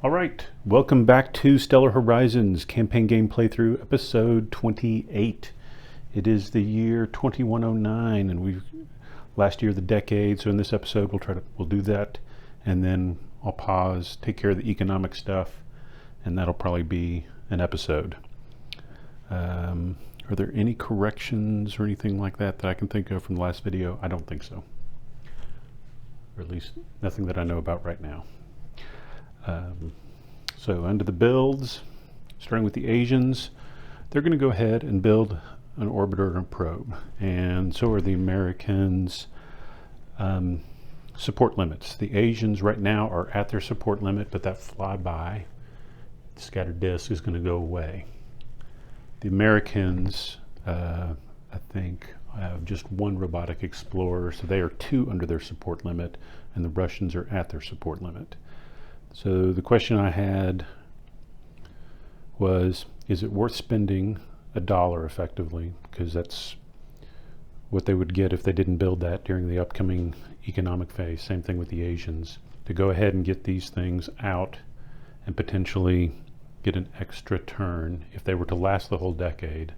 All right, welcome back to Stellar Horizons Campaign Game Playthrough, episode 28. It is the year 2109, and we've last year of the decade. So in this episode, we'll do that, and then I'll pause, take care of the economic stuff, and that'll probably be an episode. Are there any corrections or anything like that I can think of from the last video? I don't think so, or at least nothing that I know about right now. So under the builds, starting with the Asians, they're going to go ahead and build an orbiter and a probe, and so are the Americans' support limits. The Asians right now are at their support limit, but that flyby scattered disk is going to go away. The Americans, I think, have just one robotic explorer, so they are 2 under their support limit, and the Russians are at their support limit. So the question I had was, is it worth spending $1 effectively? Because that's what they would get if they didn't build that during the upcoming economic phase. Same thing with the Asians. To go ahead and get these things out and potentially get an extra turn if they were to last the whole decade.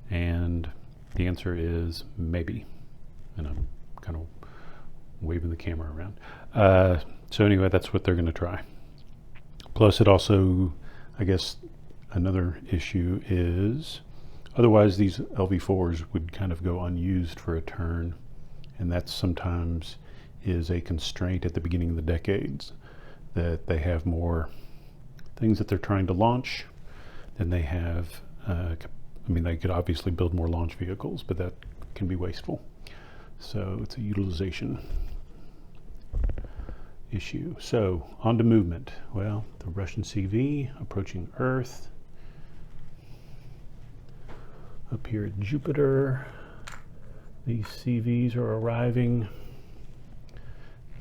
And the answer is maybe. And I'm kind of waving the camera around. So anyway, that's what they're going to try. Plus it also, I guess, another issue is, otherwise these LV4s would kind of go unused for a turn, and that sometimes is a constraint at the beginning of the decades, that they have more things that they're trying to launch than they have. They could obviously build more launch vehicles, but that can be wasteful. So it's a utilization issue. So on to movement. Well, the Russian CV approaching Earth. Up here at Jupiter, these CVs are arriving,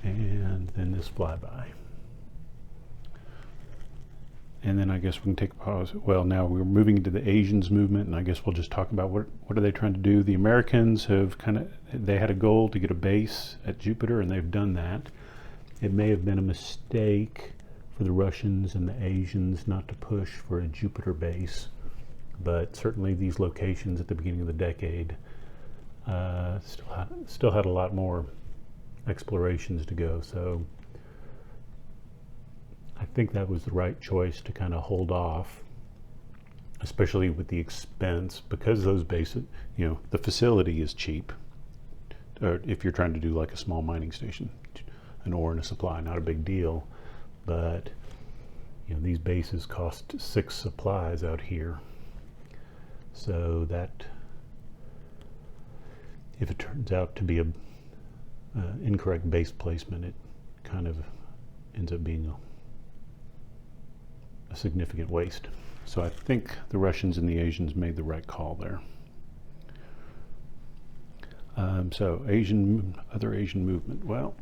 and then this flyby. And then I guess we can take a pause. Well, now we're moving into the Asians movement, and I guess we'll just talk about what are they trying to do. The Americans have they had a goal to get a base at Jupiter, and they've done that. It may have been a mistake for the Russians and the Asians not to push for a Jupiter base, but certainly these locations at the beginning of the decade still had a lot more explorations to go. So I think that was the right choice to kind of hold off, especially with the expense, because those bases, the facility is cheap. Or if you're trying to do like a small mining station, an ore and a supply, not a big deal, but these bases cost 6 supplies out here. So that, if it turns out to be a incorrect base placement, it kind of ends up being a significant waste. So I think the Russians and the Asians made the right call there. So other Asian movement. Well,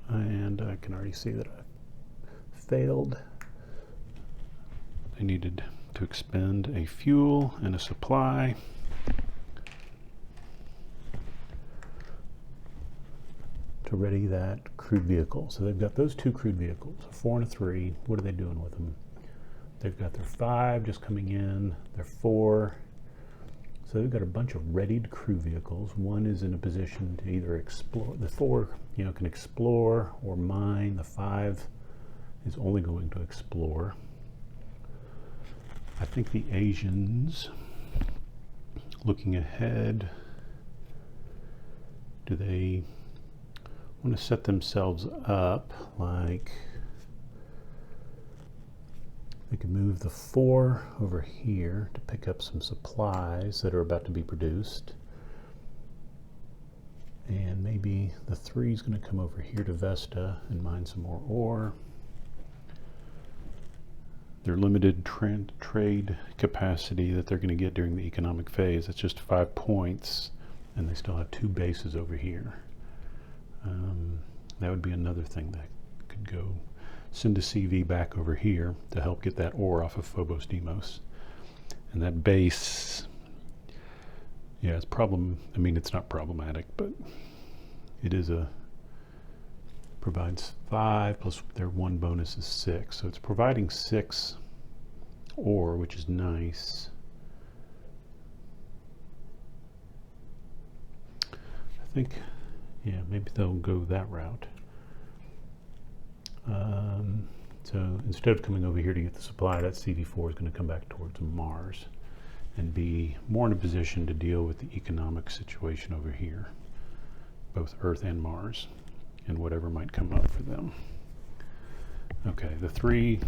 and I can already see that I failed. I needed to expend a fuel and a supply. To ready that crewed vehicle. So they've got those 2 crewed vehicles, a 4 and a 3. What are they doing with them? They've got their 5 just coming in, their 4. So they've got a bunch of readied crew vehicles. One is in a position to either explore. The 4, can explore or mine. The 5 is only going to explore. I think the Asians, looking ahead, do they want to set themselves up like they could move the 4 over here to pick up some supplies that are about to be produced, and maybe the 3 is going to come over here to Vesta and mine some more ore. Their limited trade capacity that they're going to get during the economic phase, that's just 5 points, and they still have 2 bases over here. That would be another thing that could go. Send a CV back over here to help get that ore off of Phobos Deimos. And that base, it's it's not problematic, but it is provides 5 plus their 1 bonus is 6. So it's providing 6 ore, which is nice. I think, yeah, maybe they'll go that route. So instead of coming over here to get the supply, that CV4 is going to come back towards Mars and be more in a position to deal with the economic situation over here, both Earth and Mars, and whatever might come up for them. Okay, the 3,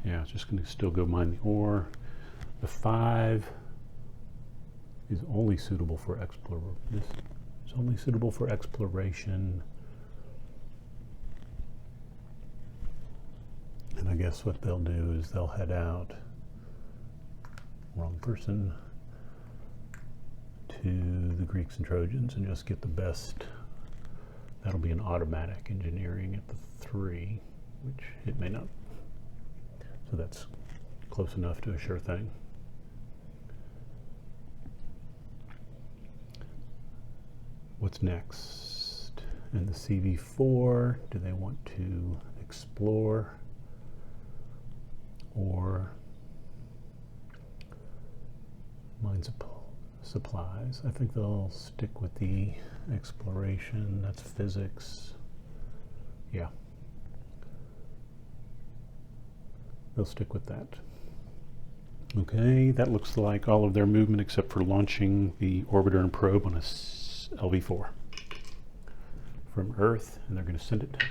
yeah, it's just going to still go mine the ore. The 5 is only suitable for exploration. This is only suitable for exploration. And I guess what they'll do is they'll head out, wrong person, to the Greeks and Trojans and just get the best. That'll be an automatic engineering at the 3, which it may not. So that's close enough to a sure thing. What's next? And the CV4, do they want to explore or mine supplies? I think they'll stick with the exploration. That's physics. Yeah. They'll stick with that. Okay, that looks like all of their movement except for launching the orbiter and probe on a LV4 from Earth, and they're going to send it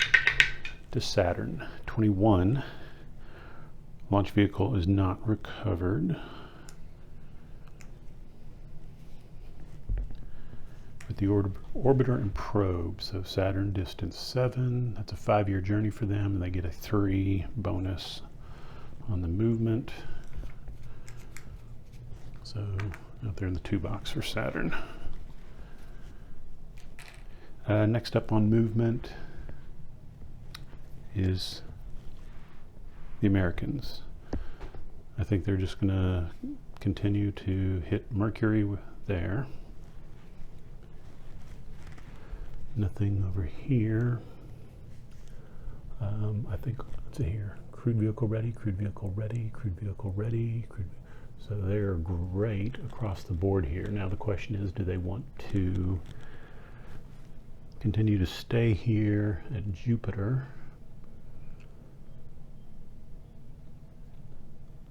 to Saturn. 21. Launch vehicle is not recovered. With the orbiter and probe, so Saturn distance 7, that's a 5-year journey for them, and they get a 3 bonus on the movement. So out there in the 2 box for Saturn. Next up on movement is the Americans. I think they're just going to continue to hit Mercury there. Nothing over here. I think, let's see here, crude vehicle ready, crude vehicle ready, crude vehicle ready. So they're great across the board here. Now the question is, do they want to continue to stay here at Jupiter?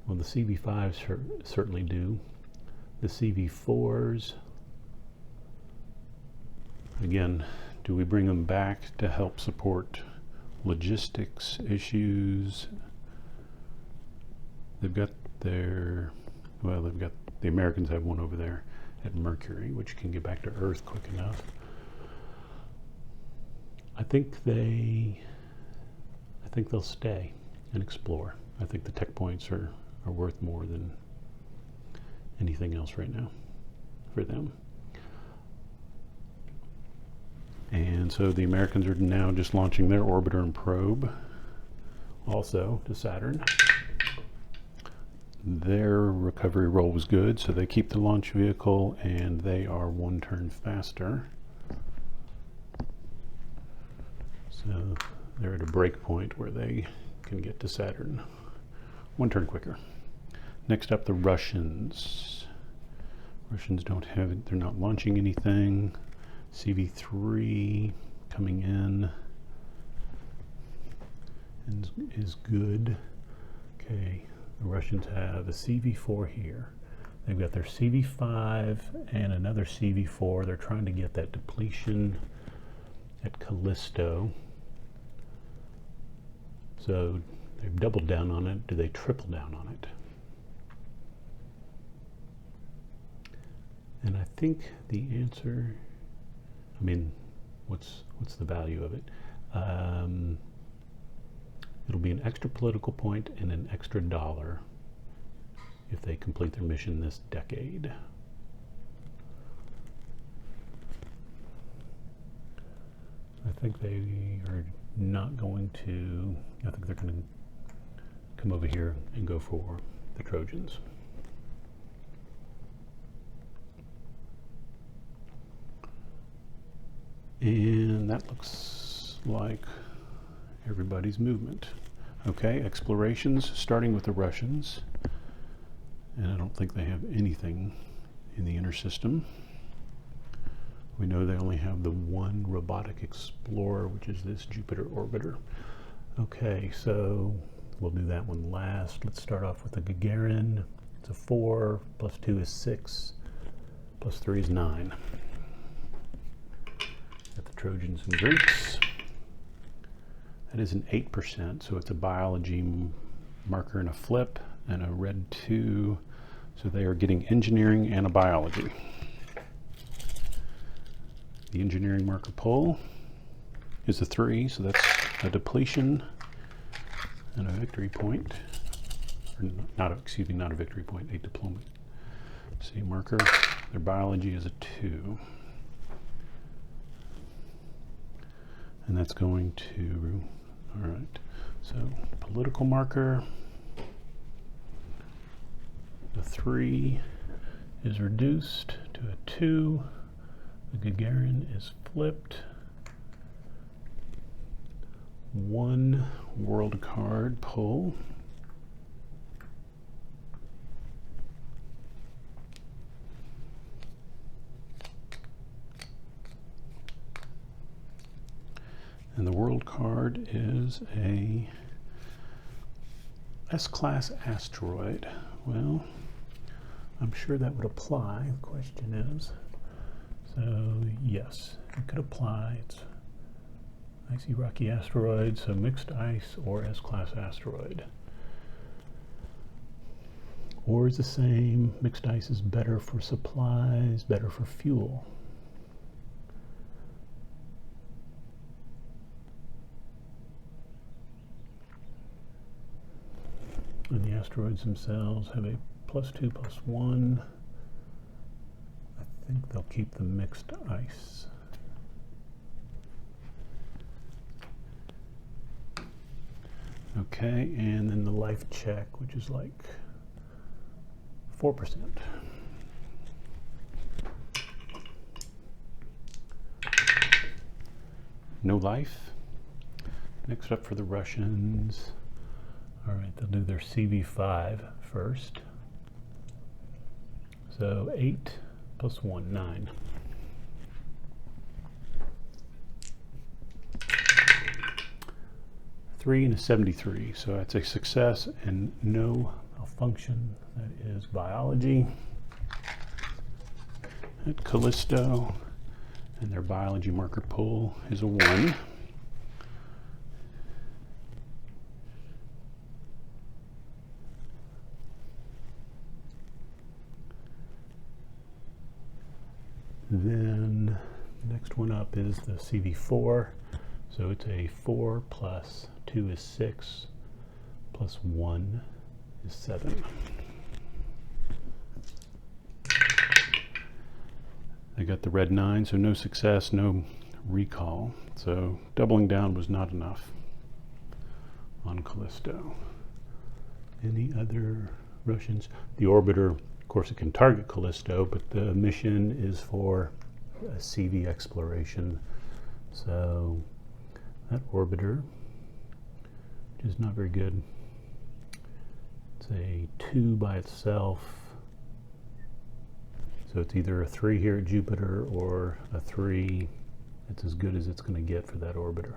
Well, the CV5s certainly do. The CV4s, again, do we bring them back to help support logistics issues? They've got their, well, they've got, the Americans have one over there at Mercury, which can get back to Earth quick enough. I think they'll stay and explore. I think the tech points are worth more than anything else right now for them. And so the Americans are now just launching their orbiter and probe also to Saturn. Their recovery roll was good, so they keep the launch vehicle and they are 1 turn faster. So they're at a break point where they can get to Saturn 1 turn quicker. Next up, the Russians. Russians don't have it, they're not launching anything. CV3 coming in and is good. Okay, the Russians have a CV4 here. They've got their CV5 and another CV4. They're trying to get that depletion at Callisto. So they've doubled down on it. Do they triple down on it? And I think the answer, I mean, what's the value of it? It'll be an extra political point and an extra $1 if they complete their mission this decade. I think they are not going to, I think they're going to come over here and go for the Trojans. And that looks like everybody's movement. Okay, explorations, starting with the Russians. And I don't think they have anything in the inner system. We know they only have the one robotic explorer, which is this Jupiter orbiter. Okay, so we'll do that one last. Let's start off with the Gagarin. It's a 4, plus 2 is 6, plus 3 is 9. Got the Trojans and Greeks. That is an 8%, so it's a biology marker and a flip, and a red 2. So they are getting engineering and a biology. The engineering marker pull is a 3, so that's a depletion and a victory point. Or not a victory point, a deployment. See, marker, their biology is a 2. And that's going to, all right, so political marker, the 3 is reduced to a 2. The Gagarin is flipped. 1 world card pull. And the world card is a S-class asteroid. Well, I'm sure that would apply. The question is, so yes, it could apply. It's icy rocky asteroid, so mixed ice or S-class asteroid. Or is the same. Mixed ice is better for supplies, better for fuel. And the asteroids themselves have a +2, +1. I think they'll keep the mixed ice. Okay, and then the life check, which is like 4%. No life. Next up for the Russians. All right, they'll do their CV5 first. So 8 + 1, 9. Three and a 73, so that's a success and no malfunction. That is biology. At Callisto, and their biology marker pull is a 1. Then next one up is the CV4. So it's a 4 + 2 is 6, + 1 is 7. I got the red 9, so no success, no recall. So doubling down was not enough on Callisto. Any other Russians? The orbiter, of course, it can target Callisto, but the mission is for a CV exploration. So that orbiter, which is not very good. It's a 2 by itself. So it's either a 3 here at Jupiter or a 3. It's as good as it's going to get for that orbiter.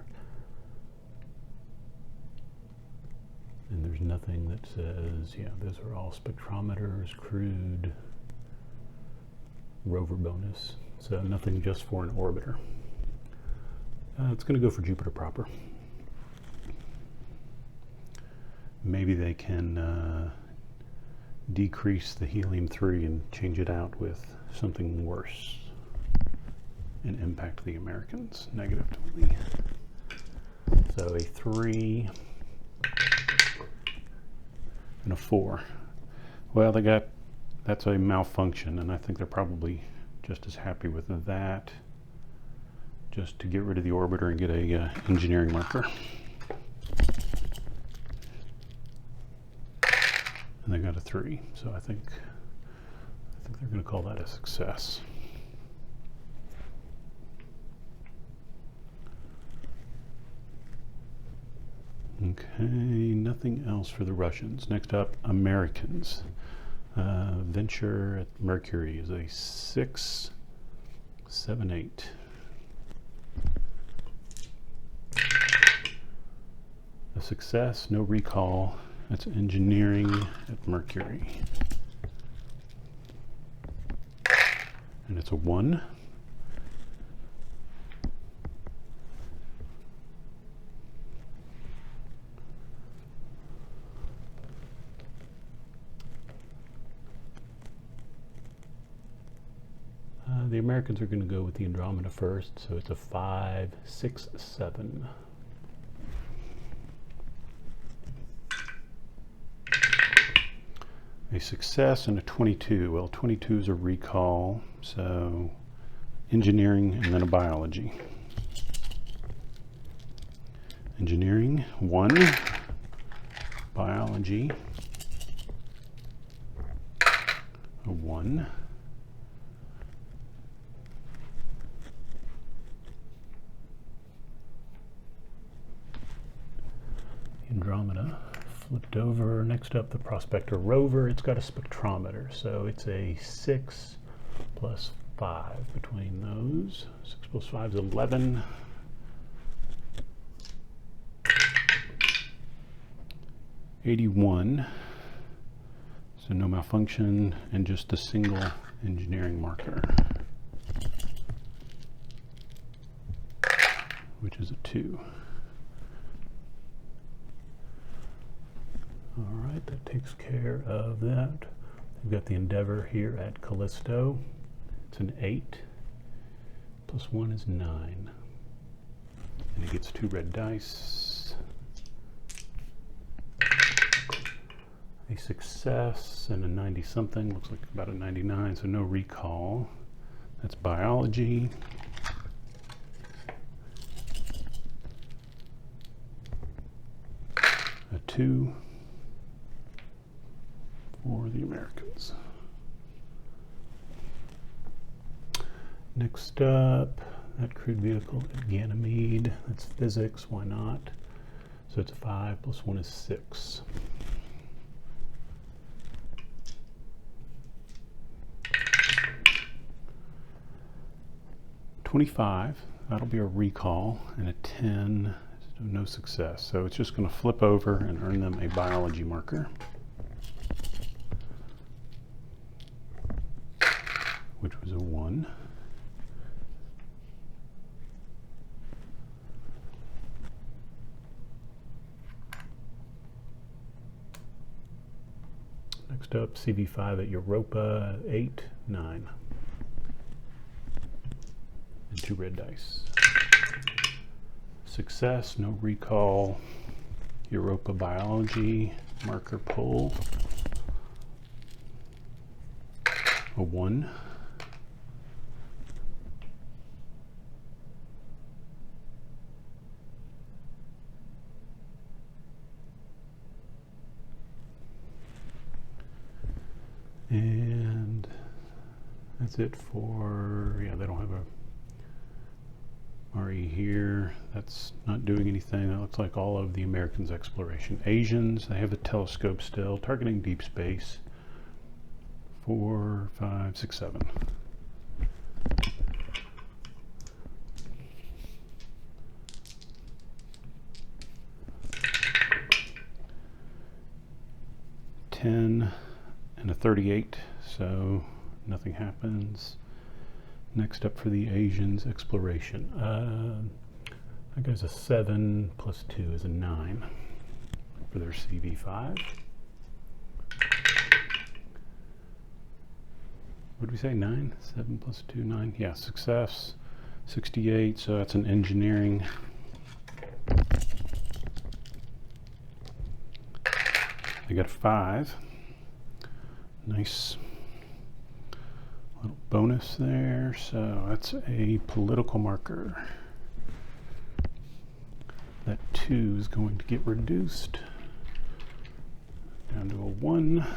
And there's nothing that says, yeah, those are all spectrometers, crude, rover bonus. So nothing just for an orbiter. It's going to go for Jupiter proper. Maybe they can decrease the helium-3 and change it out with something worse and impact the Americans negatively. So a 3 and a 4. Well, that's a malfunction, and I think they're probably just as happy with that, just to get rid of the orbiter and get a engineering marker. And they got a 3, so I think they're going to call that a success. Okay, nothing else for the Russians. Next up, Americans. Venture at Mercury is a 6, 7, 8. A success, no recall. That's engineering at Mercury. And it's a 1. The Americans are going to go with the Andromeda first, so it's a 5, 6, 7. A success and a 22. Well, 22 is a recall, so engineering and then a biology. Engineering, 1. Biology, a 1. Andromeda flipped over. Next up, the Prospector rover. It's got a spectrometer, so it's a 6 plus 5 between those. 6 plus 5 is 11. $81. So no malfunction and just a single engineering marker, which is a 2. All right, that takes care of that. We've got the Endeavour here at Callisto. It's an 8. Plus 1 is 9. And it gets 2 red dice. A success and a 90-something. Looks like about a 99, so no recall. That's biology. A 2. For the Americans. Next up, that crewed vehicle at Ganymede. That's physics, why not? So it's a 5 plus 1 is 6. $25, that'll be a recall, and a 10, no success. So it's just going to flip over and earn them a biology marker, which was a 1. Next up, CV5 at Europa, 8, 9. And 2 red dice. Success, no recall. Europa biology, marker pull. A 1. And that's it for, yeah, they don't have a RE here. That's not doing anything. That looks like all of the Americans' exploration. Asians, they have a telescope still, targeting deep space. 4, 5, 6, 7. $10 and a 38, so nothing happens. Next up for the Asians, exploration. That goes a 7 plus 2 is a 9 for their CV5. What did we say, 9? 7 plus 2, 9. Yeah, success. 68, so that's an engineering. They got a 5. Nice little bonus there. So that's a political marker. That 2 is going to get reduced down to a 1.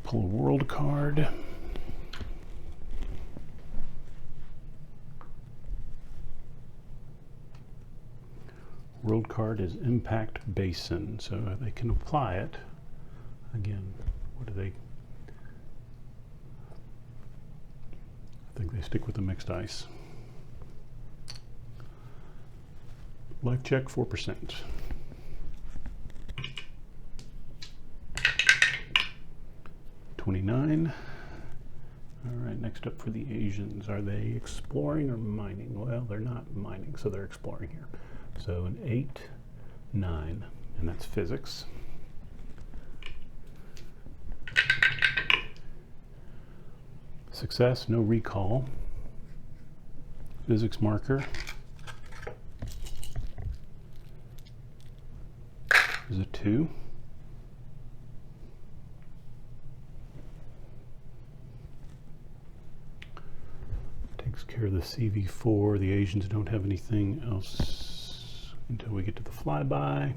Pull a world card. World card is Impact Basin, so they can apply it. Again, what do they? I think they stick with the mixed ice. Life check 4%. $29. All right, next up for the Asians. Are they exploring or mining? Well, they're not mining, so they're exploring here. So an 8, 9, and that's physics. Success, no recall. Physics marker is a 2. Takes care of the CV4. The Asians don't have anything else until we get to the flyby.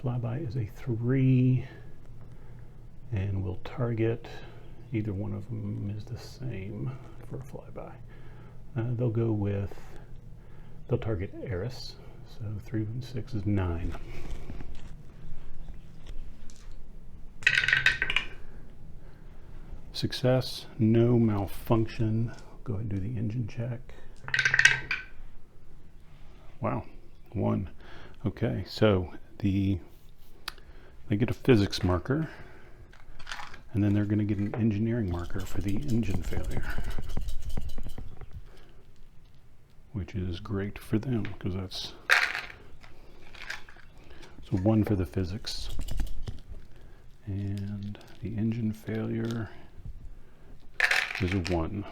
Flyby is a 3, and we'll target. Either one of them is the same for a flyby. They'll target Eris. So 3 and 6 is 9. Success, no malfunction. Go ahead and do the engine check. Wow, 1. Okay, so they get a physics marker, and then they're going to get an engineering marker for the engine failure, which is great for them because that's so 1 for the physics, and the engine failure is a 1.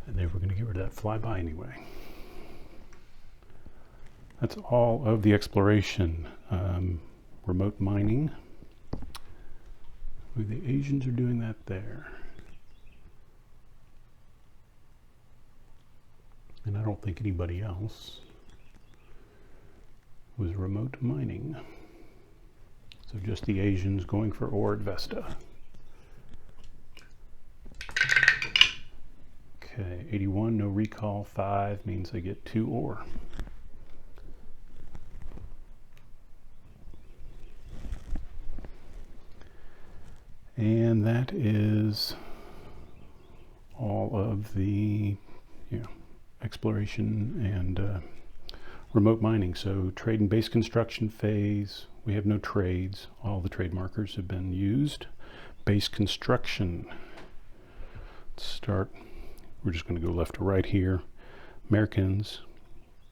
And they were going to get rid of that flyby anyway. That's all of the exploration. Remote mining. The Asians are doing that there. And I don't think anybody else was remote mining. So just the Asians going for ore at Vesta. Okay, 81, no recall. 5 means they get 2 ore. And that is all of the exploration and remote mining. So trade and base construction phase, we have no trades. All the trade markers have been used. Base construction. Let's start. We're just going to go left to right here. Americans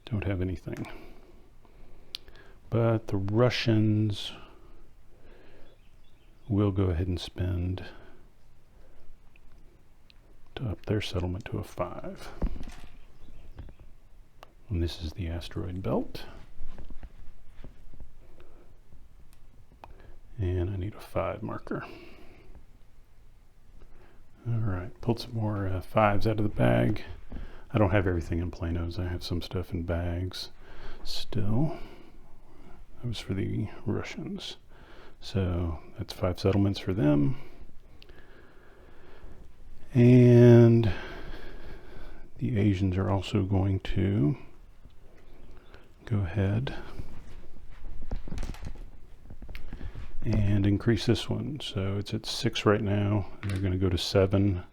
don't have anything. But the Russians will go ahead and spend to up their settlement to a 5. And this is the asteroid belt. And I need a 5 marker. All right, pulled some more 5s out of the bag. I don't have everything in planos. I have some stuff in bags still. That was for the Russians. So that's 5 settlements for them. And the Asians are also going to go ahead and increase this one. So it's at 6 right now, and they're going to go to 7.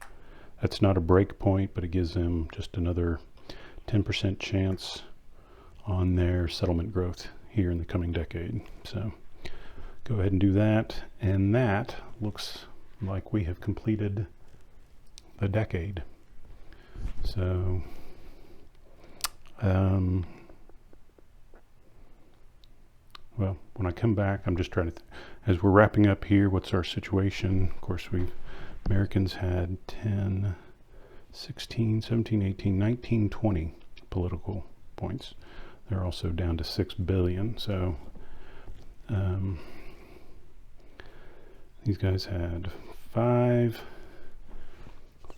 That's not a break point, but it gives them just another 10% chance on their settlement growth here in the coming decade. So go ahead and do that, and that looks like we have completed the decade. So well, when I come back, I'm just trying to, as we're wrapping up here, what's our situation? Of course, Americans had 10, 16, 17, 18, 19, 20 political points. They're also down to 6 billion. So these guys had 5,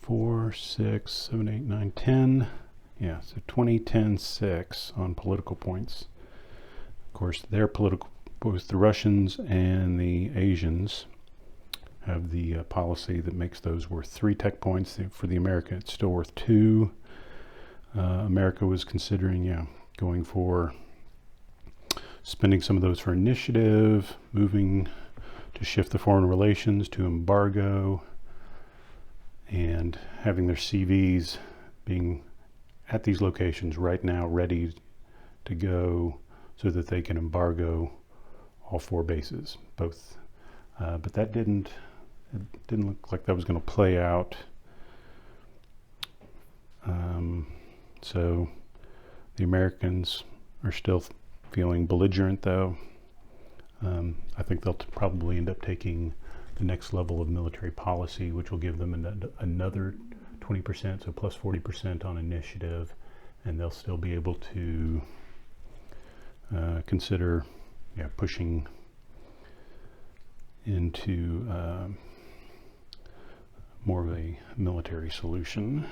4, 6, 7, 8, 9, 10. Yeah, so 20, 10, 6 on political points. Of course, their political, both the Russians and the Asians have the policy that makes those worth 3 tech points. For the America, it's still worth 2. America was considering, going for spending some of those for initiative, moving to shift the foreign relations to embargo, and having their CVs being at these locations right now ready to go so that they can embargo all 4 bases, both. But that didn't look like that was going to play out. So the Americans are still feeling belligerent, though. I think they'll probably end up taking the next level of military policy, which will give them another 20%, so plus 40% on initiative, and they'll still be able to consider pushing into more of a military solution,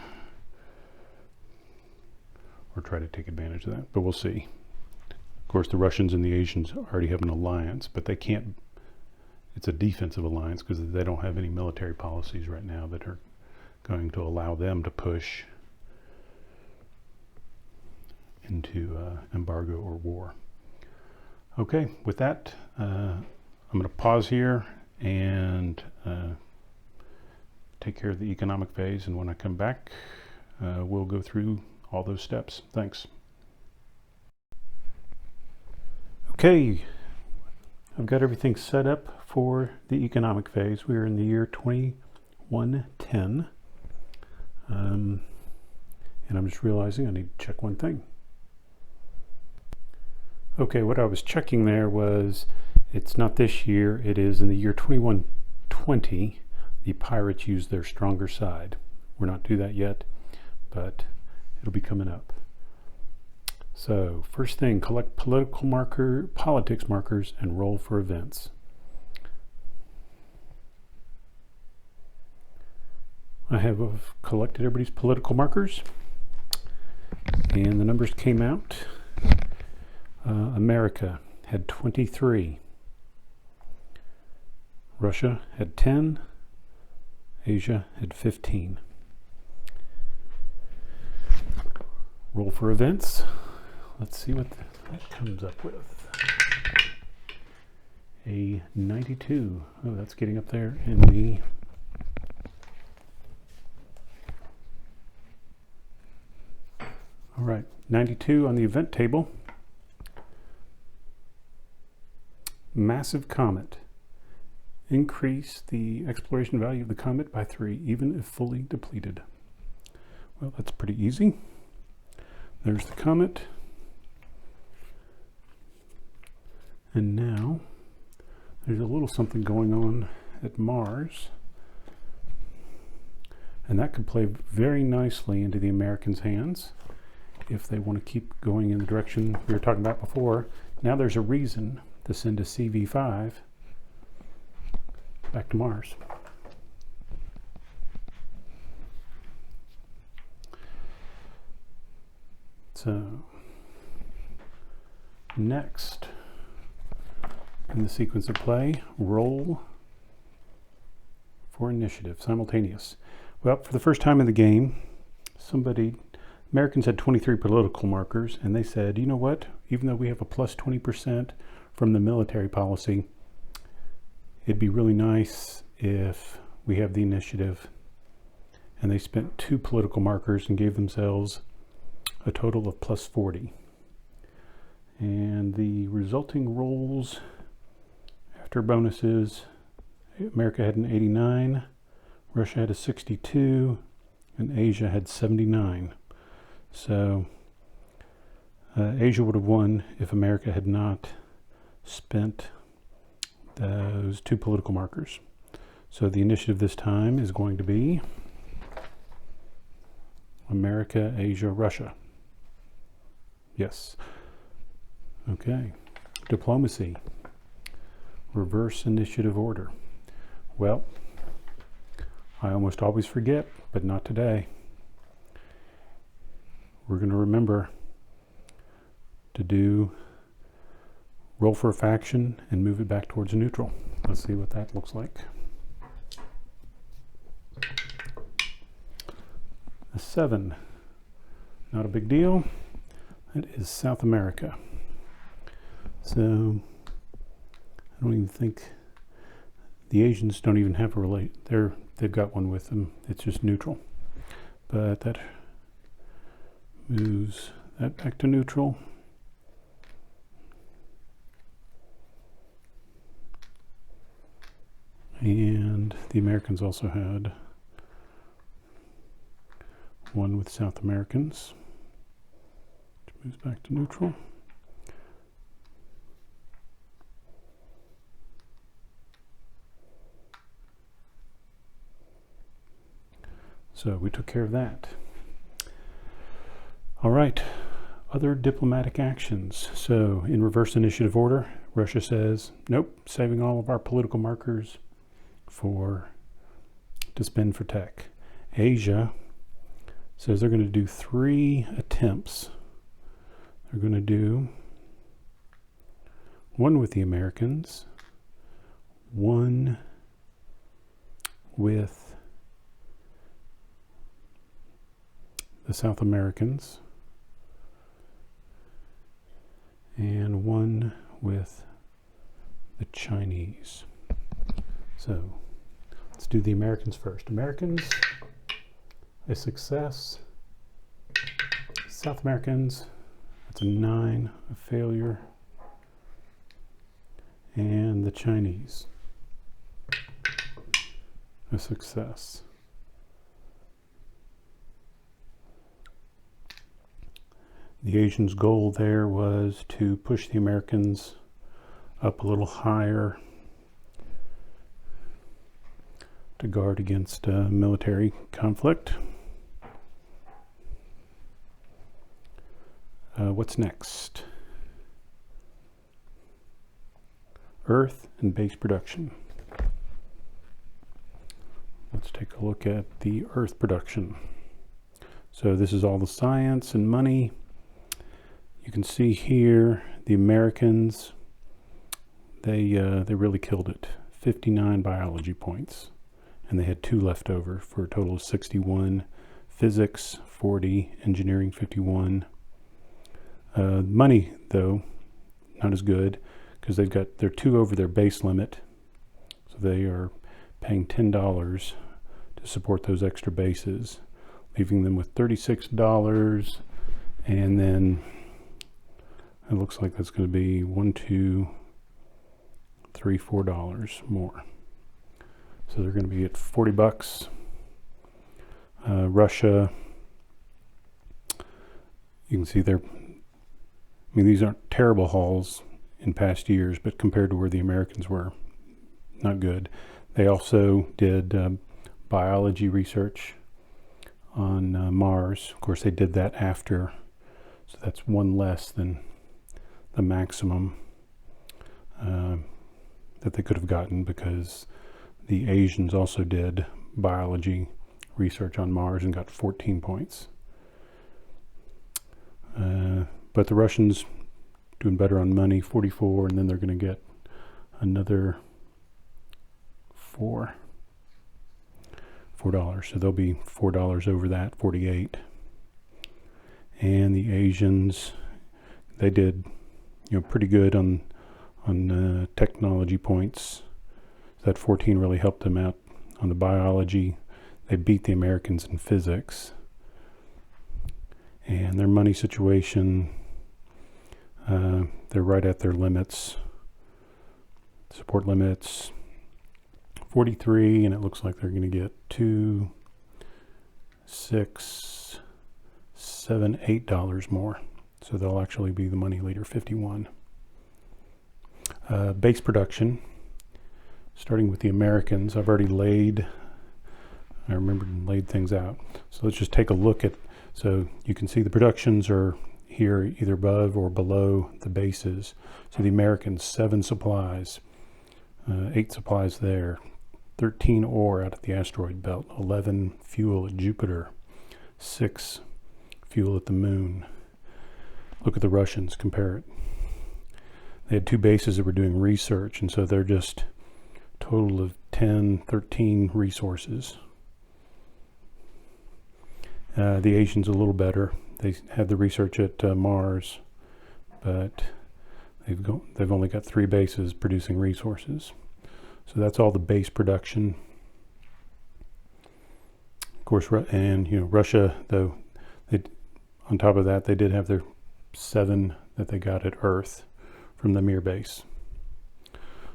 or try to take advantage of that, but we'll see. Of course, the Russians and the Asians already have an alliance, but they can't, it's a defensive alliance because they don't have any military policies right now that are going to allow them to push into embargo or war. Okay, with that, I'm going to pause here and take care of the economic phase, and when I come back, we'll go through all those steps. Thanks. Okay, I've got everything set up for the economic phase. We are in the year 2110, and I'm just realizing I need to check one thing. Okay, what I was checking there was it's not this year, it is in the year 2120. The pirates use their stronger side. We're not to that yet, but it'll be coming up. So first thing, collect politics markers and roll for events. I have collected everybody's political markers, and the numbers came out. America had 23. Russia had 10. Asia had 15. Roll for events. Let's see what that comes up with. A 92. Oh, that's getting up there in the all right, 92 on the event table. Massive comet. Increase the exploration value of the comet by 3, even if fully depleted. Well, that's pretty easy. There's the comet. And now there's a little something going on at Mars. And that could play very nicely into the Americans' hands if they want to keep going in the direction we were talking about before. Now there's a reason to send a CV5 back to Mars. So next in the sequence of play, roll for initiative, simultaneous. Well, for the first time in the game, Americans had 23 political markers, and they said, you know what, even though we have a plus 20% from the military policy, it'd be really nice if we have the initiative. And they spent 2 political markers and gave themselves a total of plus 40. And the resulting rolls after bonuses, America had an 89, Russia had a 62, and Asia had 79. So Asia would have won if America had not spent those 2 political markers. So the initiative this time is going to be America, Asia, Russia. Yes. Okay. Diplomacy. Reverse initiative order. Well, I almost always forget, but not today. We're going to remember to do roll for a faction and move it back towards neutral. Let's see what that looks like. A 7, not a big deal. That is South America. So I don't even think the Asians don't even have a they've got one with them. It's just neutral. But that moves that back to neutral. And the Americans also had one with South Americans, which moves back to neutral. So we took care of that. All right, other diplomatic actions. So in reverse initiative order, Russia says, nope, saving all of our political markers to spend for tech. Asia says they're going to do 3 attempts. They're going to do one with the Americans, one with the South Americans, and one with the Chinese. So let's do the Americans first. Americans, a success. South Americans, that's a 9, a failure. And the Chinese, a success. The Asians' goal there was to push the Americans up a little higher to guard against military conflict. What's next? Earth and base production. Let's take a look at the Earth production. So this is all the science and money. You can see here the Americans, they really killed it. 59 biology points, and they had 2 left over for a total of 61. Physics 40, engineering 51. Money though, not as good, because they're 2 over their base limit, so they are paying $10 to support those extra bases, leaving them with $36, and then it looks like that's going to be $1, $2, $3, $4 more. So they're going to be at $40. Russia, you can see these aren't terrible hauls in past years, but compared to where the Americans were, not good. They also did biology research on Mars. Of course, they did that after, so that's 1 less than the maximum that they could have gotten, because the Asians also did biology research on Mars and got 14 points. But the Russians doing better on money, 44, and then they're going to get another $4. So they'll be $4 over that, 48. And the Asians, they did pretty good on technology points. So that 14 really helped them out on the biology. They beat the Americans in physics. And their money situation, they're right at their limits, support limits, 43, and it looks like they're going to get $2, $6, $7, $8 more. So they'll actually be the money leader, 51. Base production, starting with the Americans. I remembered and laid things out. So let's just take a look at, so you can see the productions are here either above or below the bases. So the Americans, 7 supplies, 8 supplies there, 13 ore out at the asteroid belt, 11 fuel at Jupiter, 6 fuel at the moon. Look at the Russians, compare it. They had 2 bases that were doing research, and so they're just a total of 10, 13 resources. The Asians a little better. They have the research at Mars, but they've only got 3 bases producing resources. So that's all the base production. Of course, and Russia, though, on top of that, they did have their 7 that they got at Earth from the Mir base.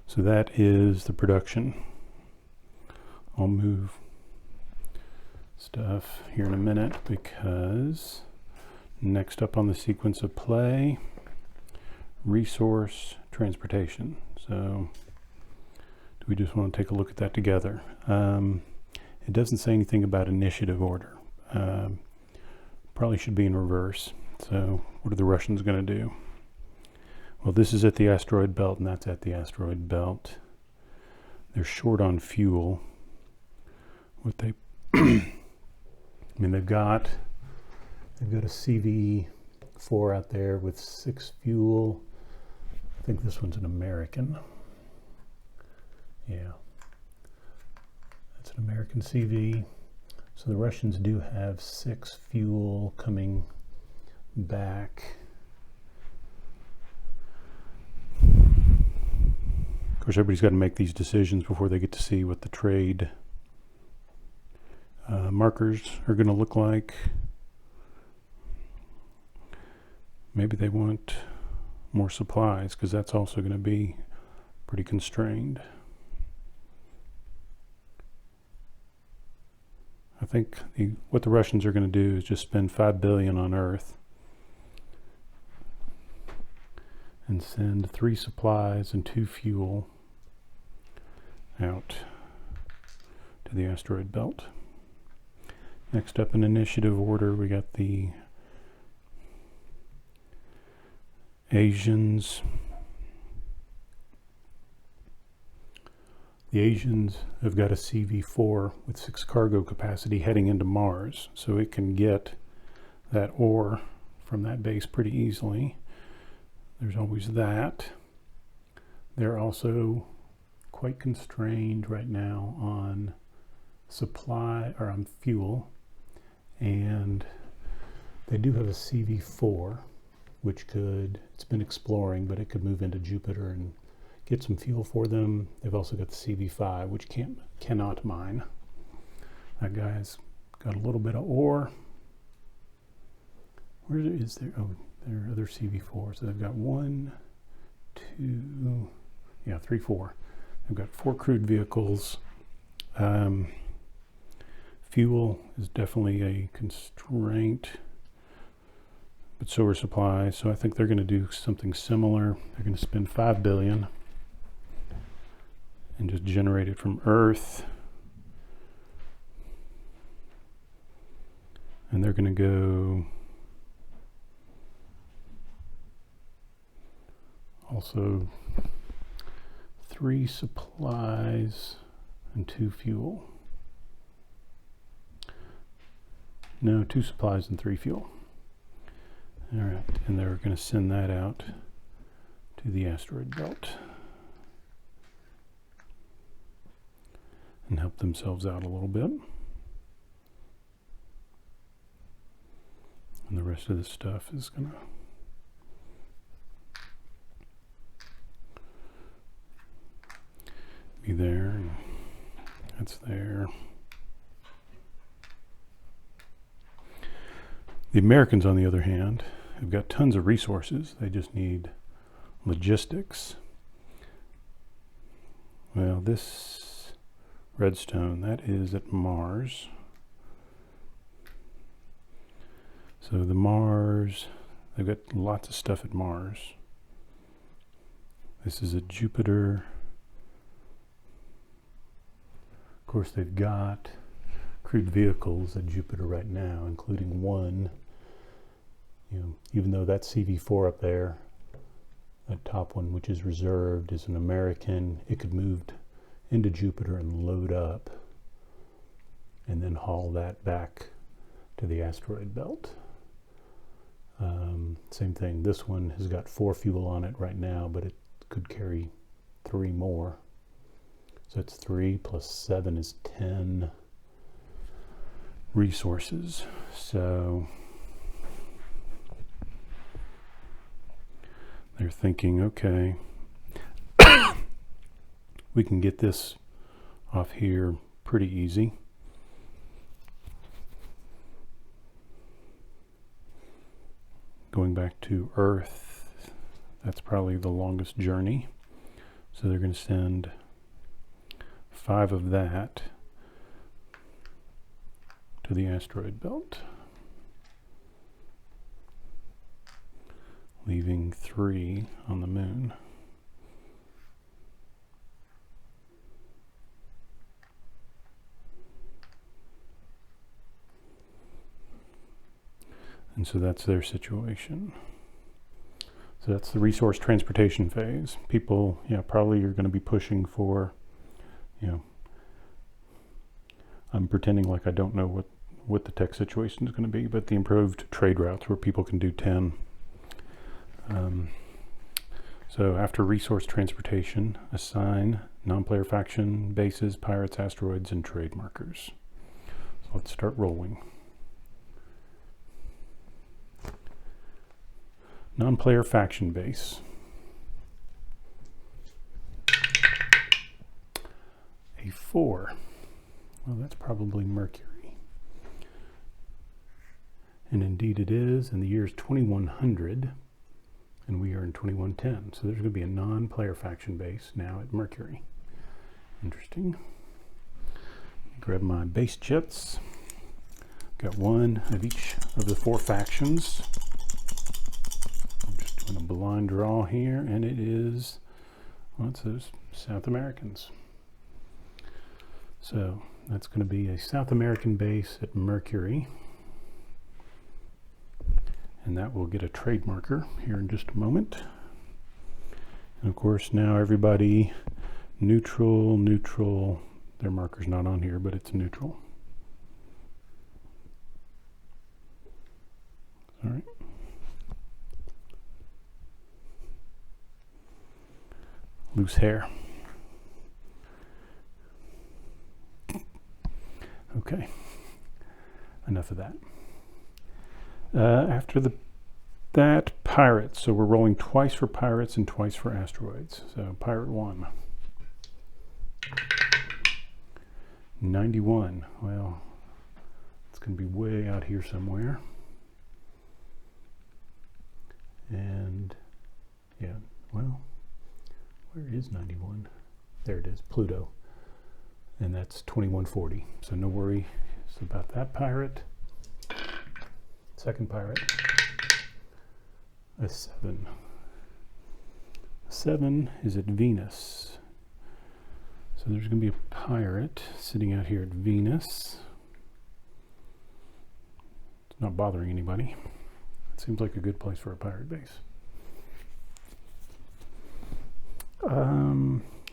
So that is the production. I'll move stuff here in a minute because next up on the sequence of play, resource transportation. So do we just want to take a look at that together? It doesn't say anything about initiative order. Probably should be in reverse. So what are the Russians going to do? Well, this is at the asteroid belt, and that's at the asteroid belt. They're short on fuel. What they, they've got a CV4 out there with 6 fuel. I think this one's an American. Yeah, that's an American CV. So the Russians do have 6 fuel coming back. Of course, everybody's got to make these decisions before they get to see what the trade markers are going to look like. Maybe they want more supplies because that's also going to be pretty constrained. I think what the Russians are going to do is just spend $5 billion on Earth and send 3 supplies and 2 fuel out to the asteroid belt. Next up in initiative order, we got the Asians. The Asians have got a CV4 with 6 cargo capacity heading into Mars, so it can get that ore from that base pretty easily. There's always that. They're also quite constrained right now on supply or on fuel, and they do have a CV4 which it's been exploring, but it could move into Jupiter and get some fuel for them. They've also got the CV5, which cannot mine. That guy's got a little bit of ore. Where is there? Oh, there are other CV4s. So they've got 1, 2, 3, 4. They've got 4 crude vehicles. Fuel is definitely a constraint, but so are supplies. So I think they're going to do something similar. They're going to spend $5 billion and just generate it from Earth. And they're going to go also 3 supplies and 2 fuel. No, 2 supplies and 3 fuel. All right, and they're going to send that out to the asteroid belt and help themselves out a little bit. And the rest of this stuff is going to be there, and that's there. The Americans, on the other hand, have got tons of resources. They just need logistics. Well, this redstone, that is at Mars. So the Mars, they've got lots of stuff at Mars. This is at Jupiter. Of course, they've got crewed vehicles at Jupiter right now, including one. Even though that CV4 up there, that top one, which is reserved, is an American, it could move into Jupiter and load up and then haul that back to the asteroid belt. Same thing, this one has got 4 fuel on it right now, but it could carry 3 more. So it's 3 plus 7 is 10. resources. So they're thinking, okay, we can get this off here pretty easy. Going back to Earth, that's probably the longest journey. So they're going to send 5 of that to the asteroid belt, leaving 3 on the moon. And so that's their situation. So that's the resource transportation phase. People, probably are going to be pushing for, I'm pretending like I don't know what the tech situation is going to be, but the improved trade routes where people can do 10. So after resource transportation, assign non-player faction bases, pirates, asteroids, and trade markers. So let's start rolling. Non-player faction base. A 4. Well, that's probably Mercury. And indeed it is, and the year is 2100, and we are in 2110. So there's going to be a non-player faction base now at Mercury. Interesting. Grab my base jets. Got 1 of each of the 4 factions. A blind draw here, and it is, well, it says South Americans. So that's going to be a South American base at Mercury, and that will get a trade marker here in just a moment. And of course now everybody neutral, their marker's not on here, but it's neutral. All right. Loose hair. Okay, enough of that. After that, pirates. So we're rolling twice for pirates and twice for asteroids. So pirate 1. 91. Well, it's going to be way out here somewhere. And yeah, well, where is 91? There it is, Pluto. And that's 2140. So no worry about that pirate. Second pirate. A 7. 7 is at Venus. So there's going to be a pirate sitting out here at Venus. It's not bothering anybody. It seems like a good place for a pirate base.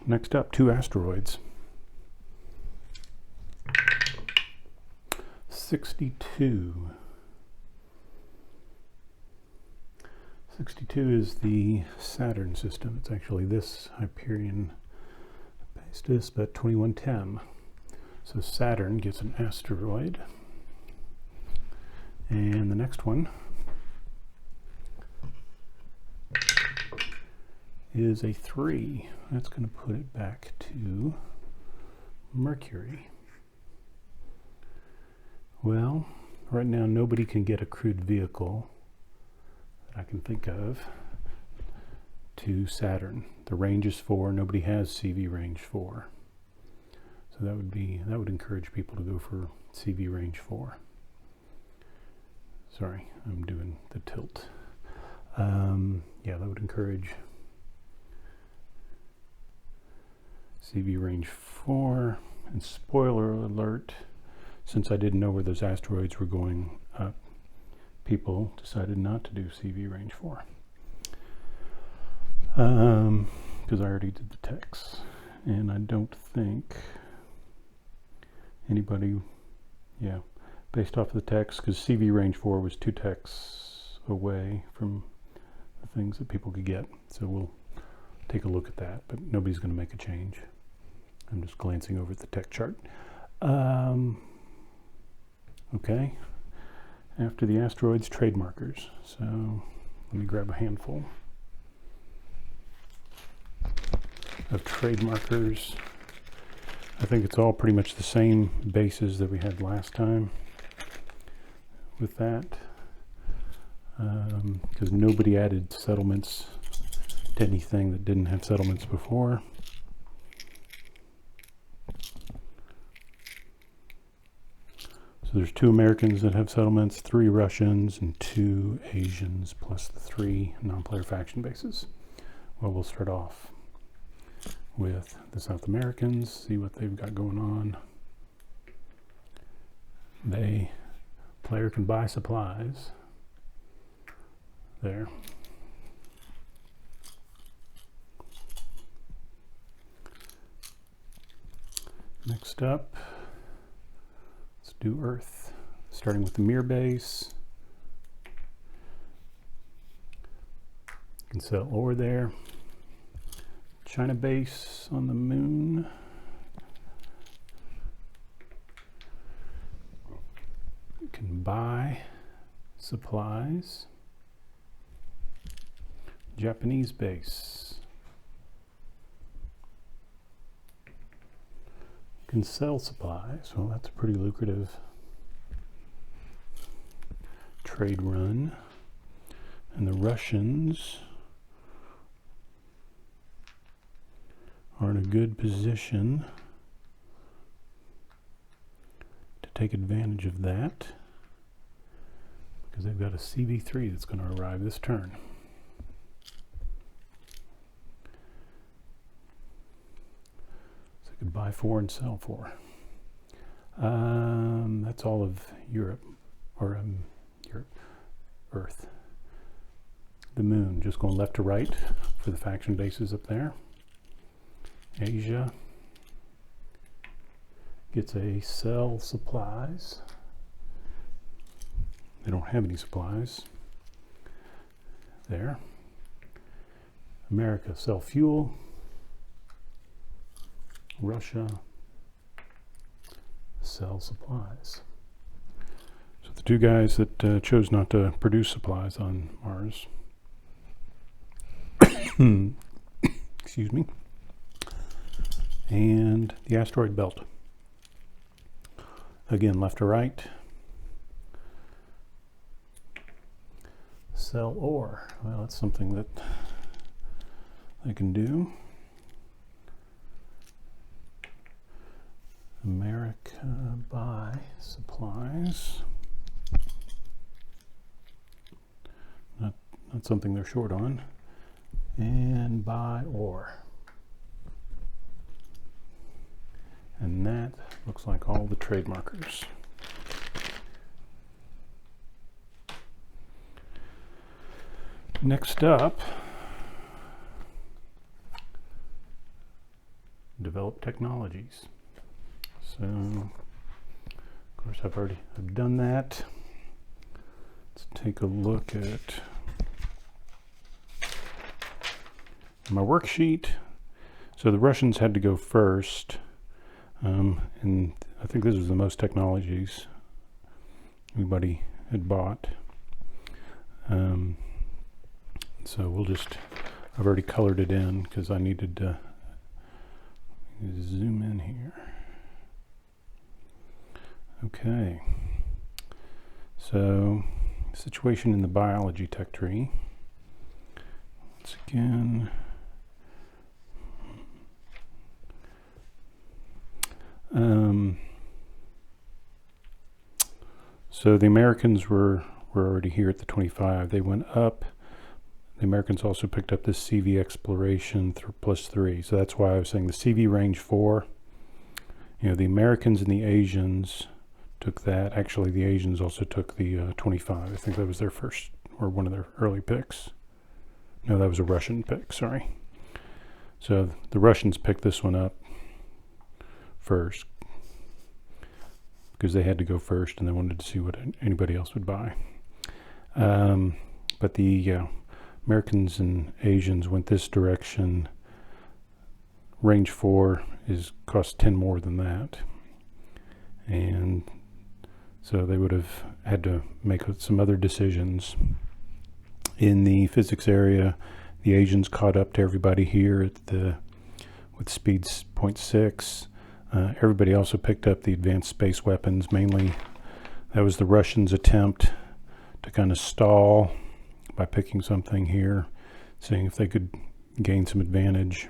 Next up, 2 asteroids. 62. 62 is the Saturn system. It's actually this Hyperion Pistis, but 2110. So Saturn gets an asteroid. And the next one is a 3. That's going to put it back to Mercury. Well, right now nobody can get a crewed vehicle that I can think of to Saturn. The range is 4. Nobody has CV range 4. So that would encourage people to go for CV range 4. Sorry, I'm doing the tilt. Yeah, that would encourage CV range 4. And spoiler alert, since I didn't know where those asteroids were going up, people decided not to do CV range 4. Because I already did the techs. And I don't think anybody, based off of the techs, because CV range 4 was 2 techs away from the things that people could get. So we'll take a look at that, but nobody's going to make a change. I'm just glancing over at the tech chart. Okay, after the asteroids, trade markers. So let me grab a handful of trade markers. I think it's all pretty much the same bases that we had last time with that, because nobody added settlements to anything that didn't have settlements before. So there's 2 Americans that have settlements, 3 Russians, and 2 Asians, plus the 3 non-player faction bases. Well, we'll start off with the South Americans, see what they've got going on. Player can buy supplies there. Next up, let's do Earth, starting with the Mir base. You can sell ore there. China base on the moon. You can buy supplies. Japanese base. You can sell supplies. Well, that's a pretty lucrative trade run. And the Russians are in a good position to take advantage of that, because they've got a CV3 that's going to arrive this turn. So they could buy 4 and sell 4. That's all of Europe, or Earth. The moon, just going left to right for the faction bases up there. Asia gets a sell supplies. They don't have any supplies there. America, sell fuel. Russia, sell supplies. So the 2 guys that chose not to produce supplies on Mars, excuse me, and the asteroid belt. Again, left to right. Sell ore. Well, that's something that I can do. America, buy supplies. Not something they're short on. And buy ore. And that looks like all the trade markers. Next up, develop technologies. So, of course, I've done that. Let's take a look at my worksheet. So the Russians had to go first. And I think this was the most technologies anybody had bought. So I've already colored it in because I needed to zoom in here. Okay. So, situation in the biology tech tree. Once again, so the Americans were already here at the 25. They went up. The Americans also picked up this CV exploration +3. So that's why I was saying the CV range 4. You know, the Americans and the Asians took that. Actually, the Asians also took the 25. I think that was their first, or one of their early picks. No, that was a Russian pick, sorry. So the Russians picked this one up first because they had to go first and they wanted to see what anybody else would buy. But the Americans and Asians went this direction. Range 4 costs 10 more than that. And So they would have had to make some other decisions. In the physics area, the Asians caught up to everybody here with speed 0.6. Everybody also picked up the advanced space weapons. Mainly, that was the Russians' attempt to kind of stall by picking something here, seeing if they could gain some advantage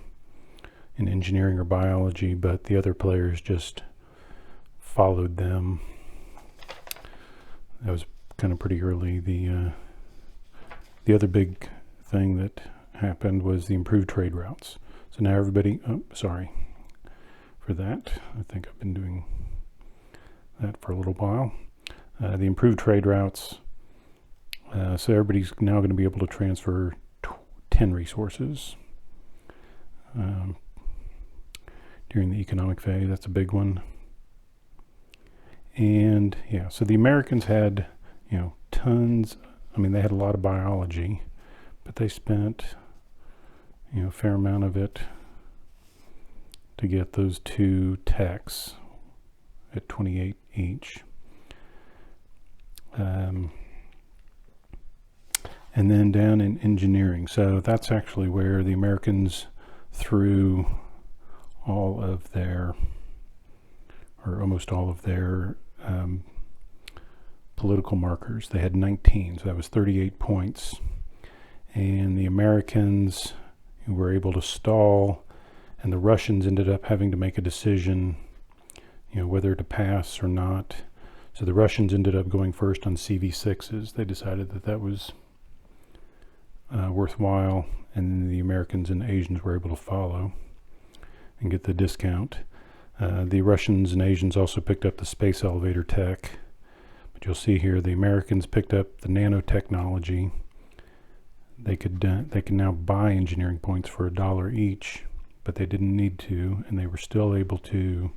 in engineering or biology, but the other players just followed them. That was kind of pretty early. The other big thing that happened was the improved trade routes. So now everybody, sorry for that. I think I've been doing that for a little while. The improved trade routes. So everybody's now going to be able to transfer 10 resources during the economic phase. That's a big one. And yeah, so the Americans had, tons. I mean, they had a lot of biology, but they spent, a fair amount of it to get those 2 techs at 28 each. And then down in engineering. So that's actually where the Americans threw all of their, or almost all of their political markers. They had 19, so that was 38 points. And the Americans were able to stall, and the Russians ended up having to make a decision, whether to pass or not. So the Russians ended up going first on CV6s. They decided that was worthwhile, and the Americans and Asians were able to follow and get the discount. The Russians and Asians also picked up the space elevator tech, but you'll see here the Americans picked up the nanotechnology. They can now buy engineering points for $1 each, but they didn't need to, and they were still able to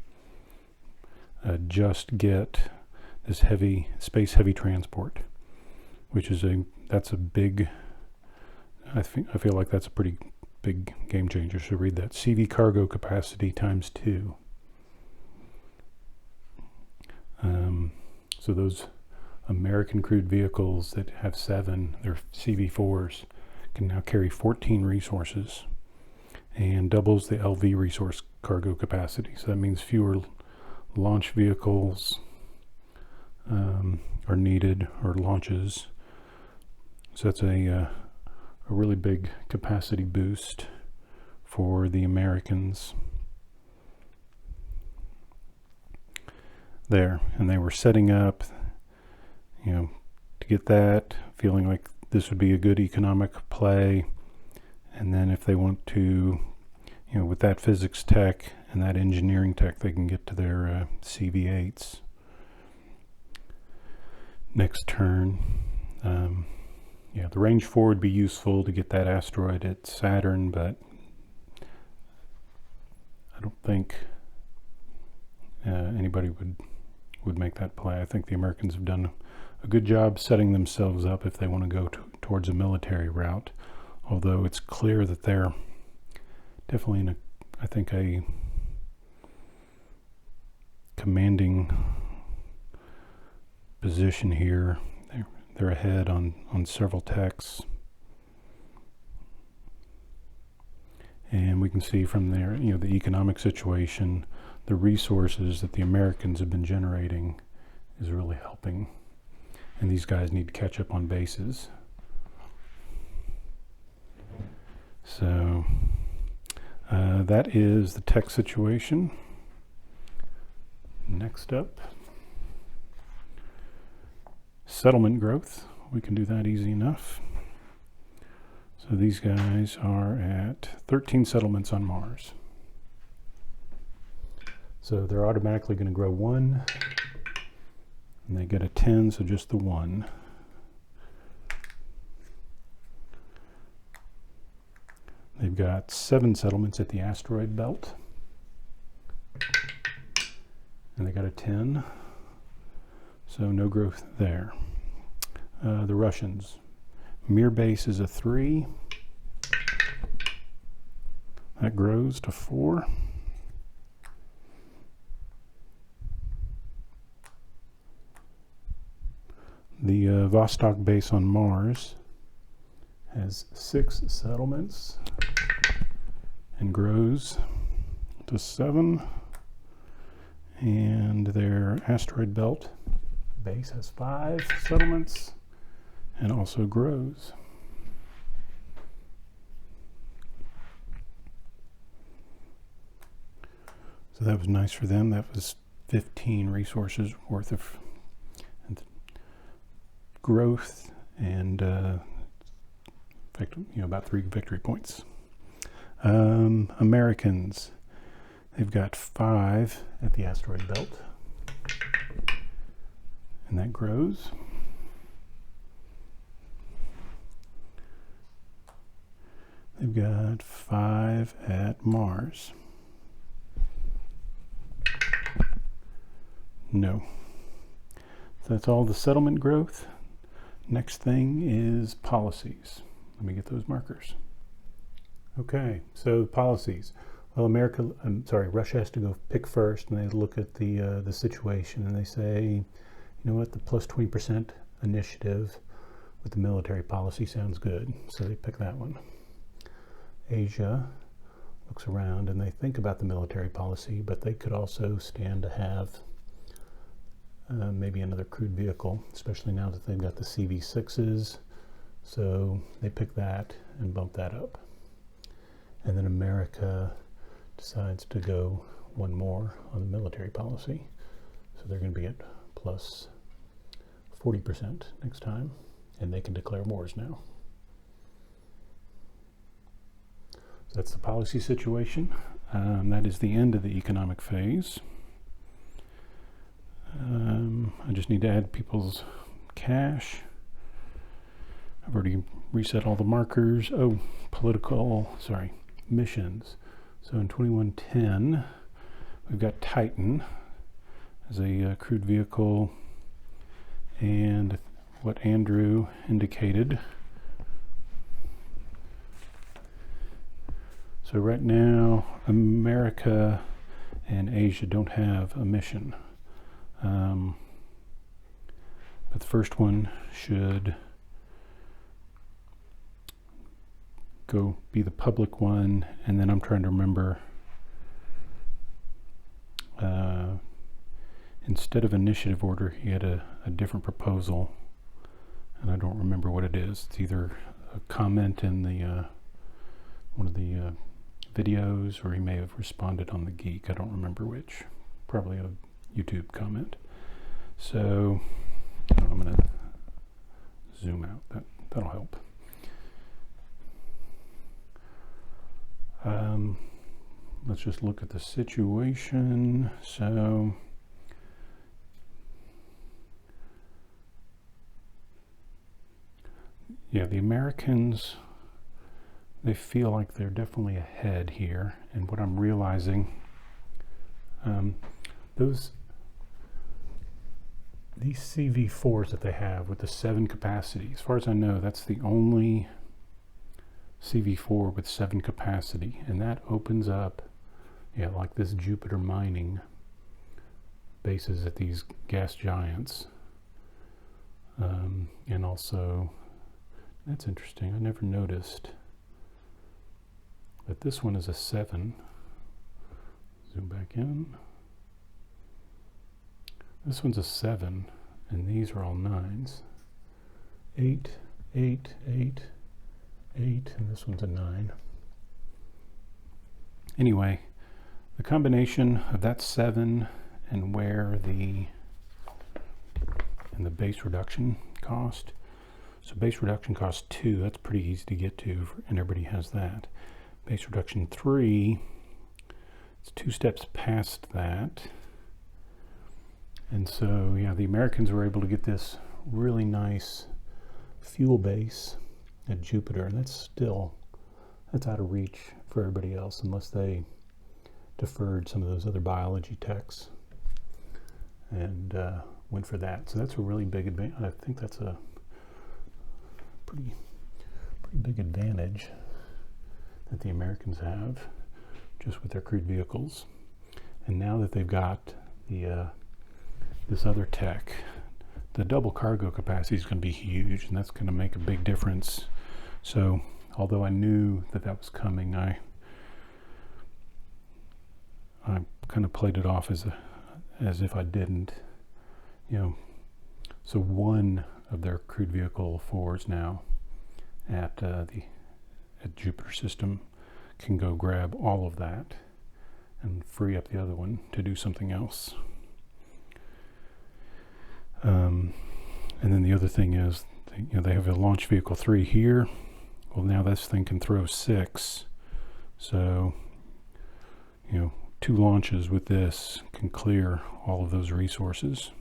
just get this space heavy transport, which is that's a big. I feel like that's a pretty big game changer. So read that. CV cargo capacity times 2. So those American crewed vehicles that have 7, they're CV4s, can now carry 14 resources and doubles the LV resource cargo capacity. So that means fewer launch vehicles are needed, or launches. So that's a really big capacity boost for the Americans there. And they were setting up, to get that, feeling like this would be a good economic play. And then if they want to, with that physics tech and that engineering tech, they can get to their CV8s. Next turn. The range 4 would be useful to get that asteroid at Saturn, but I don't think anybody would make that play. I think the Americans have done a good job setting themselves up if they want to go towards a military route, although it's clear that they're definitely in a commanding position here. They're ahead on several techs. And we can see from there, the economic situation, the resources that the Americans have been generating is really helping. And these guys need to catch up on bases. So that is the tech situation. Next up, settlement growth. We can do that easy enough. So these guys are at 13 settlements on Mars. So they're automatically going to grow 1, and they get a 10, so just the 1. They've got 7 settlements at the asteroid belt, and they got a 10, so no growth there. The Russians, Mir base is a 3. That grows to 4. The Vostok base on Mars has 6 settlements and grows to 7. And their asteroid belt base has 5 settlements and also grows. So that was nice for them. That was 15 resources worth of growth and in fact, about 3 victory points. Americans, they've got 5 at the asteroid belt, and that grows. They've got 5 at Mars. No. So that's all the settlement growth. Next thing is policies. Let me get those markers. Okay, so policies. Well, Russia has to go pick first, and they look at the situation, and they say, you know what, the plus 20% initiative with the military policy sounds good, so they pick that one. Asia looks around, and they think about the military policy, but they could also stand to have maybe another crewed vehicle, especially now that they've got the CV6s, so they pick that and bump that up. And then America decides to go one more on the military policy, so they're going to be at plus 40% next time, and they can declare wars now. So that's the policy situation. That is the end of the economic phase. I just need to add people's cash. I've already reset all the markers. Oh, missions. So in 2110, we've got Titan as a crewed vehicle, and what Andrew indicated. So right now, America and Asia don't have a mission. But the first one should go be the public one, and then I'm trying to remember, instead of initiative order, he had a different proposal, and I don't remember what it is. It's either a comment in the one of the videos, or he may have responded on the Geek. I don't remember which. Probably a YouTube comment. So I'm going to zoom out. That'll help. Let's just look at the situation. So yeah, the Americans, they feel like they're definitely ahead here. And what I'm realizing, these CV4s that they have with the 7 capacity, as far as I know, that's the only CV4 with 7 capacity, and that opens up, like this Jupiter mining bases at these gas giants. And also, that's interesting, I never noticed, but this one is a 7. Zoom back in. This one's a 7, and these are all 9s. 8, 8, 8, 8, and this one's a 9. Anyway, the combination of that 7 and where the base reduction cost. So base reduction cost 2, that's pretty easy to get to, and everybody has that. Base reduction 3, it's 2 steps past that. And so, yeah, the Americans were able to get this really nice fuel base at Jupiter, and that's out of reach for everybody else unless they deferred some of those other biology techs and went for that. So that's a really big advantage. I think that's a pretty big advantage that the Americans have just with their crewed vehicles. And now that they've got the this other tech the double cargo capacity is going to be huge, and that's going to make a big difference. So although I knew that that was coming, I kind of played it off as if I didn't, you know. So one of their crewed vehicle forwards now at Jupiter System can go grab all of that and free up the other one to do something else. And then the other thing is, they have a launch vehicle 3 here. Well, now this thing can throw 6. So, 2 launches with this can clear all of those resources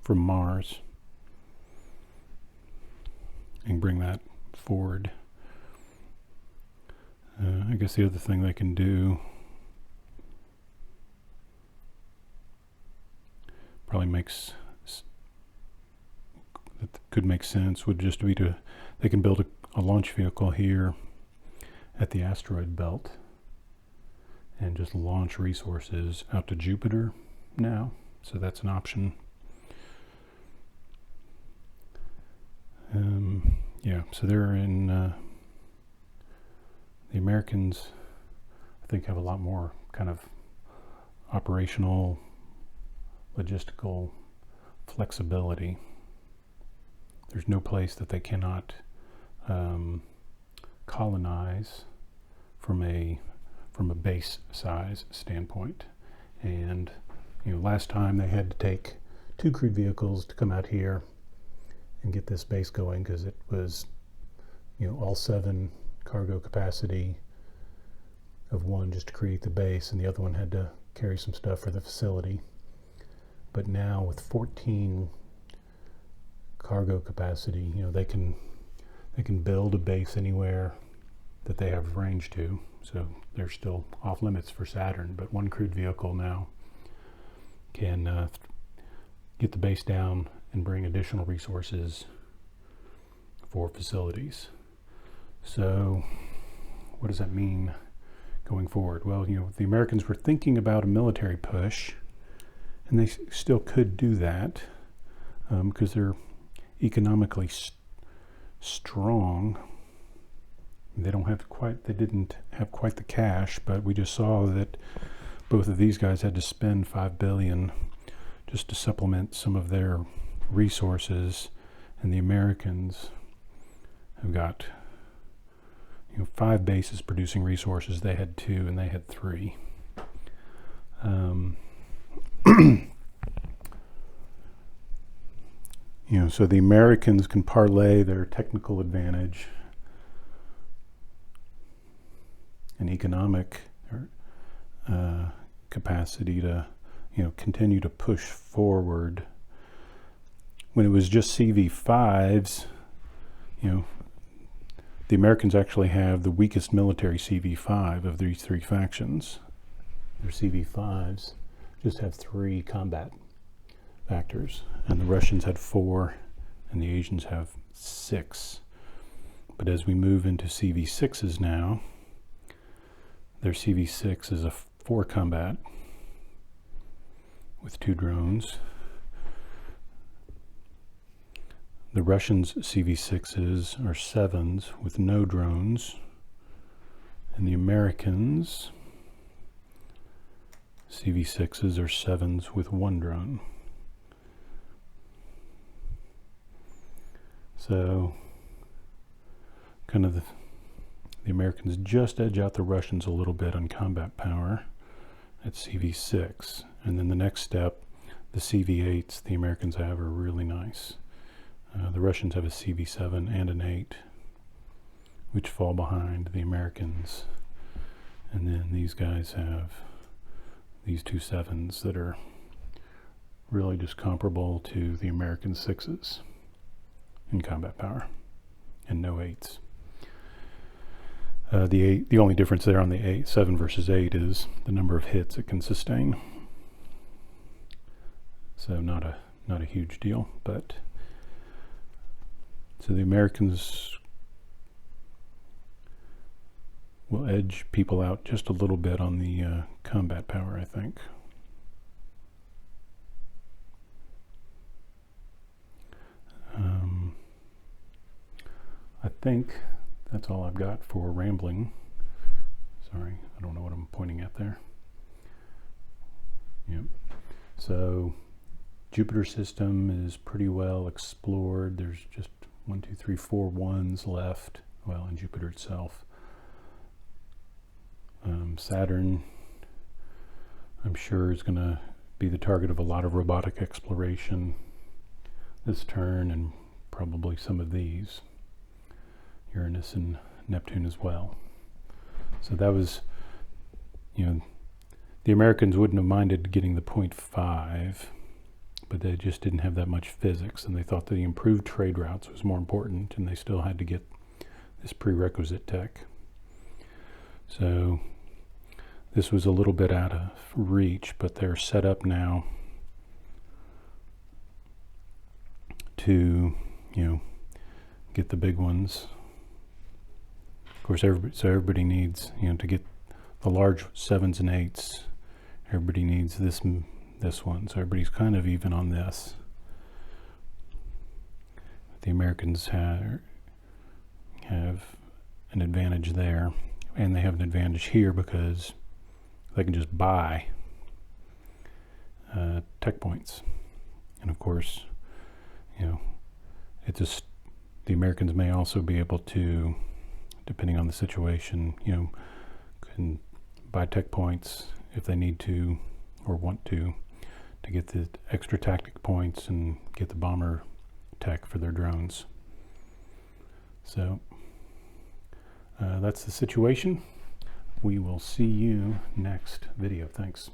from Mars and bring that forward. I guess the other thing they can do that could make sense would just be they can build a launch vehicle here at the asteroid belt and just launch resources out to Jupiter now. So that's an option. So they're in the Americans, I think, have a lot more kind of operational, logistical flexibility. There's no place that they cannot colonize from a base size standpoint. And last time they had to take 2 crewed vehicles to come out here and get this base going, because it was all 7 cargo capacity of one just to create the base, and the other one had to carry some stuff for the facility. But now with 14 cargo capacity, they can build a base anywhere that they have range to. So they're still off limits for Saturn, but 1 crewed vehicle now can get the base down and bring additional resources for facilities. So what does that mean going forward? Well, the Americans were thinking about a military push, and they still could do that because they're economically strong. They didn't have quite the cash, but we just saw that both of these guys had to spend $5 billion just to supplement some of their resources, and the Americans have got 5 bases producing resources. They had 2, and they had 3. So the Americans can parlay their technical advantage and economic capacity to continue to push forward. When it was just CV5s, the Americans actually have the weakest military CV5 of these 3 factions. Their CV5s just have 3 combat factors, and the Russians had 4, and the Asians have 6. But as we move into CV6s now, their CV6 is a 4 combat with 2 drones. The Russians' CV6s are 7s with no drones, and the Americans' CV6s are 7s with 1 drone. So kind of the Americans just edge out the Russians a little bit on combat power at CV6. And then the next step, the CV8s the Americans have are really nice. The Russians have a CV7 and an 8, which fall behind the Americans. And then these guys have these 2 7s that are really just comparable to the American 6s in combat power, and no 8s. The only difference there on the 7 versus 8 is the number of hits it can sustain. So not a huge deal, but so the Americans will edge people out just a little bit on the combat power, I think. think that's all I've got for rambling. Sorry, I don't know what I'm pointing at there. Yep. So Jupiter system is pretty well explored. There's just 1, 2, 3, 4 ones left. Well, in Jupiter itself. Saturn, I'm sure, is going to be the target of a lot of robotic exploration this turn, and probably some of these. Uranus and Neptune as well. So that was, the Americans wouldn't have minded getting the 0.5, but they just didn't have that much physics, and they thought that the improved trade routes was more important, and they still had to get this prerequisite tech. So this was a little bit out of reach, but they're set up now to, get the big ones. Of course, everybody needs, to get the large 7s and 8s. Everybody needs this one, so everybody's kind of even on this. The Americans have an advantage there, and they have an advantage here because they can just buy tech points. And of course, the Americans may also be able to, depending on the situation, can buy tech points if they need to or want to get the extra tactic points and get the bomber tech for their drones. So that's the situation. We will see you next video. Thanks.